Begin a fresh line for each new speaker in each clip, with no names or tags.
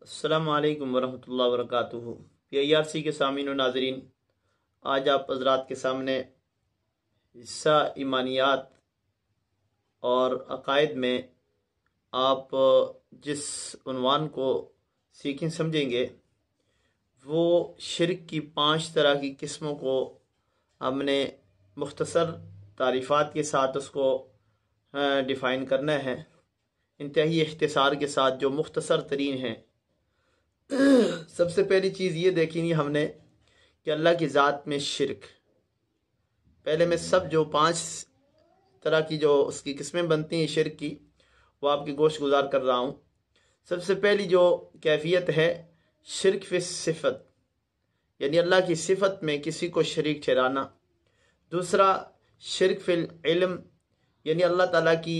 السلام علیکم ورحمۃ اللہ وبرکاتہ۔ PIRC کے سامعین و ناظرین، آج آپ حضرات کے سامنے حصہ ایمانیات اور عقائد میں آپ جس عنوان کو سیکھیں سمجھیں گے وہ شرک کی 5 طرح کی قسموں کو ہم نے مختصر تعریفات کے ساتھ اس کو ڈیفائن کرنا ہے، انتہائی اختصار کے ساتھ جو مختصر ترین ہیں۔ سب سے پہلی چیز یہ دیکھیں گے ہم نے کہ اللہ کی ذات میں شرک۔ پہلے میں سب جو 5 طرح کی جو اس کی قسمیں بنتی ہیں شرک کی، وہ آپ کی گوش گزار کر رہا ہوں۔ سب سے پہلی جو کیفیت ہے شرک فی صفت، یعنی اللہ کی صفت میں کسی کو شریک ٹھہرانا۔ دوسرا شرک فی العلم، یعنی اللہ تعالیٰ کی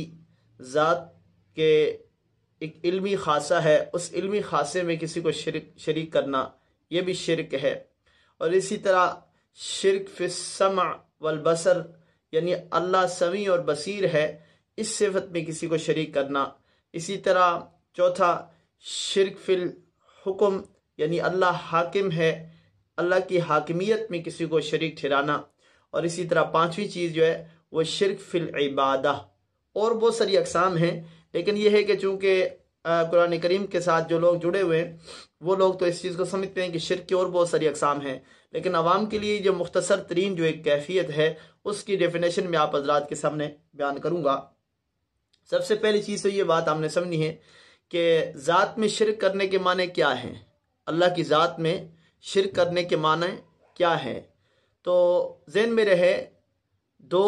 ذات کے ایک علمی خاصہ ہے، اس علمی خاصے میں کسی کو شریک کرنا، یہ بھی شرک ہے۔ اور اسی طرح شرک فی السمع والبصر، یعنی اللہ سمیع اور بصیر ہے، اس صفت میں کسی کو شریک کرنا۔ اسی طرح چوتھا شرک فی الحکم، یعنی اللہ حاکم ہے، اللہ کی حاکمیت میں کسی کو شریک ٹھہرانا۔ اور اسی طرح 5ویں چیز جو ہے وہ شرک فی العبادہ۔ اور بہت ساری اقسام ہیں، لیکن یہ ہے کہ چونکہ قرآن کریم کے ساتھ جو لوگ جڑے ہوئے ہیں وہ لوگ تو اس چیز کو سمجھتے ہیں کہ شرک کی اور بہت ساری اقسام ہیں، لیکن عوام کے لیے جو مختصر ترین جو ایک کیفیت ہے اس کی ڈیفینیشن میں آپ حضرات کے سامنے بیان کروں گا۔ سب سے پہلی چیز تو یہ بات ہم نے سمجھنی ہے کہ ذات میں شرک کرنے کے معنی کیا ہیں، اللہ کی ذات میں شرک کرنے کے معنی کیا ہیں۔ تو ذہن میں رہے 2،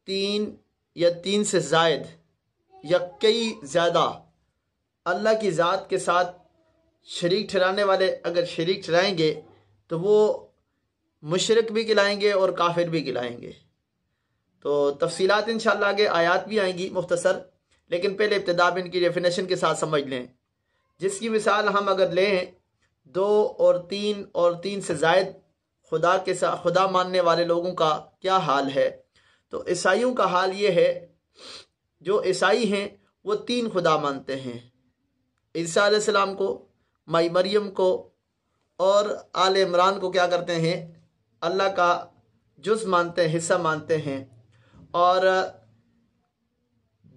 3 یا 3 سے زائد یا کئی زیادہ اللہ کی ذات کے ساتھ شریک ٹھہرانے والے اگر شریک ٹھہرائیں گے تو وہ مشرک بھی کہلائیں گے اور کافر بھی کہلائیں گے۔ تو تفصیلات انشاءاللہ آگے آیات بھی آئیں گی مختصر، لیکن پہلے ابتدا میں ان کی ڈیفینیشن کے ساتھ سمجھ لیں۔ جس کی مثال ہم اگر لیں 2 اور 3 اور 3 سے زائد خدا کے ساتھ خدا ماننے والے لوگوں کا کیا حال ہے، تو عیسائیوں کا حال یہ ہے، جو عیسائی ہیں وہ 3 خدا مانتے ہیں، عیسیٰ علیہ السلام کو، مائی مریم کو اور آل عمران کو کیا کرتے ہیں، اللہ کا جز مانتے ہیں، حصہ مانتے ہیں۔ اور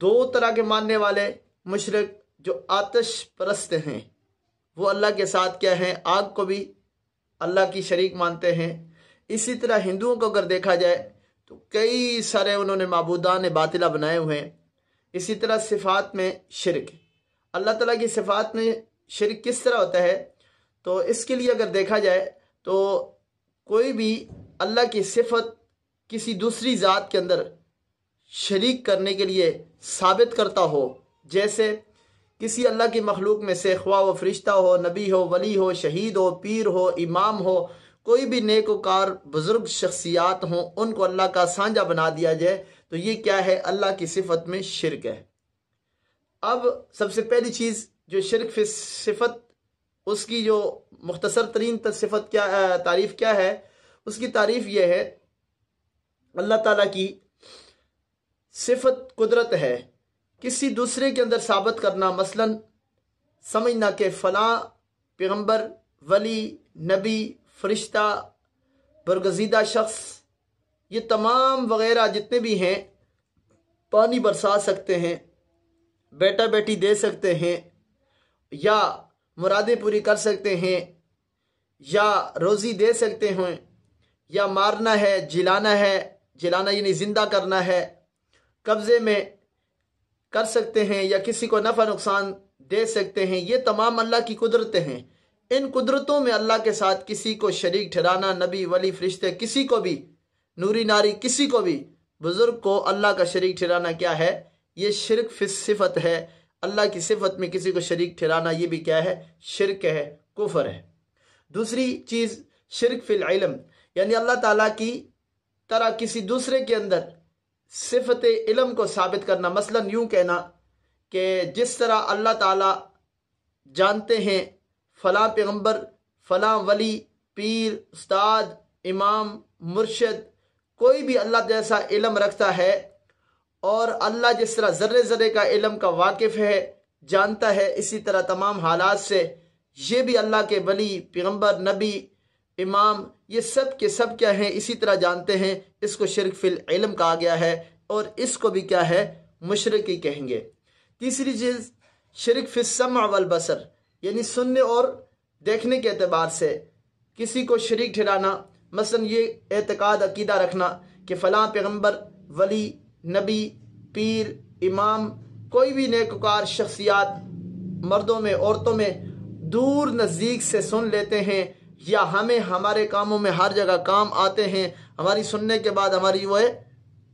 2 طرح کے ماننے والے مشرک جو آتش پرست ہیں، وہ اللہ کے ساتھ کیا ہیں، آگ کو بھی اللہ کی شریک مانتے ہیں۔ اسی طرح ہندوؤں کو اگر دیکھا جائے تو کئی سارے انہوں نے معبودان باطلہ بنائے ہوئے ہیں۔ اسی طرح صفات میں شرک، اللہ تعالیٰ کی صفات میں شرک کس طرح ہوتا ہے، تو اس کے لیے اگر دیکھا جائے تو کوئی بھی اللہ کی صفت کسی دوسری ذات کے اندر شریک کرنے کے لیے ثابت کرتا ہو، جیسے کسی اللہ کی مخلوق میں سے خواہ وہ فرشتہ ہو، نبی ہو، ولی ہو، شہید ہو، پیر ہو، امام ہو، کوئی بھی نیک وکار بزرگ شخصیات ہوں، ان کو اللہ کا سانجا بنا دیا جائے تو یہ کیا ہے، اللہ کی صفت میں شرک ہے۔ اب سب سے پہلی چیز جو شرک فی صفت، اس کی جو مختصر ترین صفت کیا تعریف کیا ہے، اس کی تعریف یہ ہے، اللہ تعالیٰ کی صفت قدرت ہے، کسی دوسرے کے اندر ثابت کرنا، مثلا سمجھنا کہ فلاں پیغمبر، ولی، نبی، فرشتہ، برگزیدہ شخص، یہ تمام وغیرہ جتنے بھی ہیں پانی برسا سکتے ہیں، بیٹا بیٹی دے سکتے ہیں، یا مرادیں پوری کر سکتے ہیں، یا روزی دے سکتے ہیں، یا مارنا ہے، جلانا یعنی زندہ کرنا ہے، قبضے میں کر سکتے ہیں، یا کسی کو نفع نقصان دے سکتے ہیں، یہ تمام اللہ کی قدرتیں ہیں۔ ان قدرتوں میں اللہ کے ساتھ کسی کو شریک ٹھہرانا، نبی، ولی، فرشتے، کسی کو بھی، نوری ناری، کسی کو بھی، بزرگ کو اللہ کا شریک ٹھہرانا کیا ہے، یہ شرک فی صفت ہے۔ اللہ کی صفت میں کسی کو شریک ٹھہرانا یہ بھی کیا ہے، شرک ہے، کفر ہے۔ دوسری چیز شرک فی العلم، یعنی اللہ تعالیٰ کی طرح کسی دوسرے کے اندر صفت علم کو ثابت کرنا، مثلا یوں کہنا کہ جس طرح اللہ تعالیٰ جانتے ہیں فلاں پیغمبر، فلاں ولی، پیر، استاد، امام، مرشد، کوئی بھی اللہ جیسا علم رکھتا ہے، اور اللہ جس طرح ذرے ذرے کا علم کا واقف ہے، جانتا ہے، اسی طرح تمام حالات سے یہ بھی اللہ کے ولی، پیغمبر، نبی، امام، یہ سب کے سب کیا ہیں اسی طرح جانتے ہیں۔ اس کو شرک فی العلم کہا گیا ہے، اور اس کو بھی کیا ہے مشرکی کہیں گے۔ تیسری چیز شرک فی السمع والبصر، یعنی سننے اور دیکھنے کے اعتبار سے کسی کو شریک ٹھہرانا، مثلا یہ اعتقاد عقیدہ رکھنا کہ فلاں پیغمبر، ولی، نبی، پیر، امام، کوئی بھی نیکوکار شخصیات مردوں میں عورتوں میں دور نزدیک سے سن لیتے ہیں، یا ہمیں ہمارے کاموں میں ہر جگہ کام آتے ہیں، ہماری سننے کے بعد ہماری وہ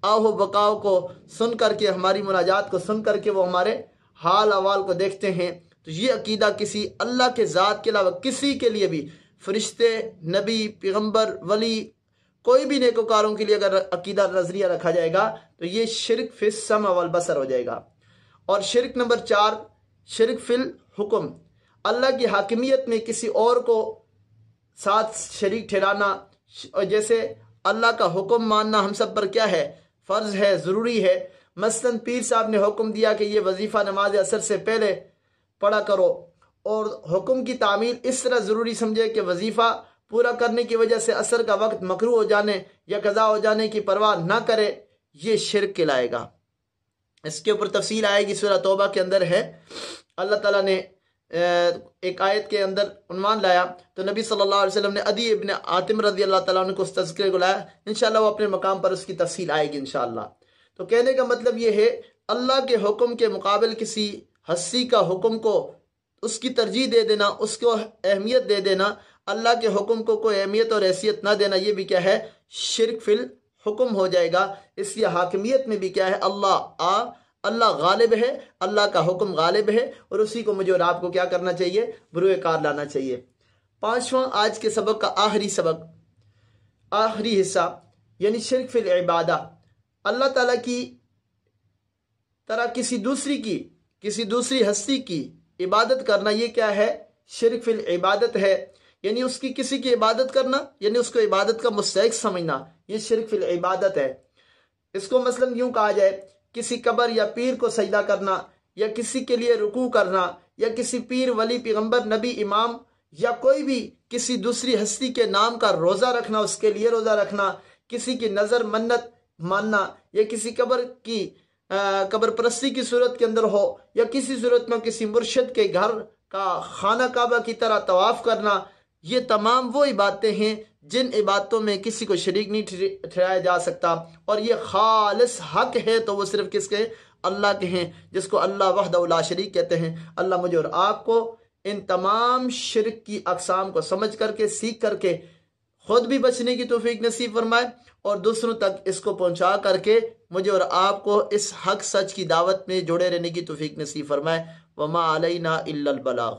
آہو بکاؤ کو سن کر کے، ہماری مناجات کو سن کر کے وہ ہمارے حال احوال کو دیکھتے ہیں۔ تو یہ عقیدہ کسی اللہ کے ذات کے علاوہ کسی کے لیے بھی، فرشتے، نبی، پیغمبر، ولی، کوئی بھی نیکوکاروں کے لیے اگر عقیدہ نظریہ رکھا جائے گا تو یہ شرک فی السمع والبصر ہو جائے گا۔ اور شرک نمبر 4 شرک فی الحکم، اللہ کی حاکمیت میں کسی اور کو ساتھ شریک ٹھہرانا، جیسے اللہ کا حکم ماننا ہم سب پر کیا ہے فرض ہے، ضروری ہے۔ مثلا پیر صاحب نے حکم دیا کہ یہ وظیفہ نماز عصر سے پہلے پڑھا کرو، اور حکم کی تعمیل اس طرح ضروری سمجھے کہ وظیفہ پورا کرنے کی وجہ سے عصر کا وقت مکروہ ہو جانے یا قضا ہو جانے کی پرواہ نہ کرے، یہ شرک کہلائے گا۔ اس کے اوپر تفصیل آئے گی، سورہ توبہ کے اندر ہے۔ اللہ تعالیٰ نے ایک آیت کے اندر عنوان لایا تو نبی صلی اللہ علیہ وسلم نے عدی ابن عاطم رضی اللہ تعالیٰ عنہ کو اس تذکرے کو لایا، انشاءاللہ وہ اپنے مقام پر اس کی تفصیل آئے گی انشاءاللہ۔ تو کہنے کا مطلب یہ ہے اللہ کے حکم کے مقابل کسی ہستی کا حکم کو اس کی ترجیح دے دینا، اس کو اہمیت دے دینا، اللہ کے حکم کو کوئی اہمیت اور حیثیت نہ دینا، یہ بھی کیا ہے شرک فی الحکم ہو جائے گا۔ اس لیے حاکمیت میں بھی کیا ہے اللہ غالب ہے، اللہ کا حکم غالب ہے، اور اسی کو مجھے اور آپ کو کیا کرنا چاہیے بروئے کار لانا چاہیے۔ 5واں آج کے سبق کا آخری سبق، آخری حصہ، یعنی شرک فی العبادہ، اللہ تعالیٰ کی طرح کسی دوسری ہستی کی عبادت کرنا، یہ کیا ہے شرک فی العبادت ہے، یعنی اس کی کسی کی عبادت کرنا، یعنی اس کو عبادت کا مستحق سمجھنا، یہ شرک فی العبادت ہے۔ اس کو مثلا یوں کہا جائے، کسی قبر یا پیر کو سجدہ کرنا، یا کسی کے لیے رکوع کرنا، یا کسی پیر، ولی، پیغمبر، نبی، امام، یا کوئی بھی کسی دوسری ہستی کے نام کا روزہ رکھنا، اس کے لیے روزہ رکھنا، کسی کی نظر منت ماننا، یا کسی قبر پرستی کی صورت کے اندر ہو، یا کسی صورت میں کسی مرشد کے گھر کا خانہ کعبہ کی طرح طواف کرنا، یہ تمام وہ عبادتیں ہیں جن عبادتوں میں کسی کو شریک نہیں ٹھہرایا جا سکتا، اور یہ خالص حق ہے تو وہ صرف کس کے اللہ کے ہیں، جس کو اللہ وحدہ لا شریک کہتے ہیں۔ اللہ مجھے اور آپ کو ان تمام شرک کی اقسام کو سمجھ کر کے، سیکھ کر کے خود بھی بچنے کی توفیق نصیب فرمائے، اور دوسروں تک اس کو پہنچا کر کے مجھے اور آپ کو اس حق سچ کی دعوت میں جڑے رہنے کی توفیق نصیب فرمائے۔ وما علینا الا البلاغ۔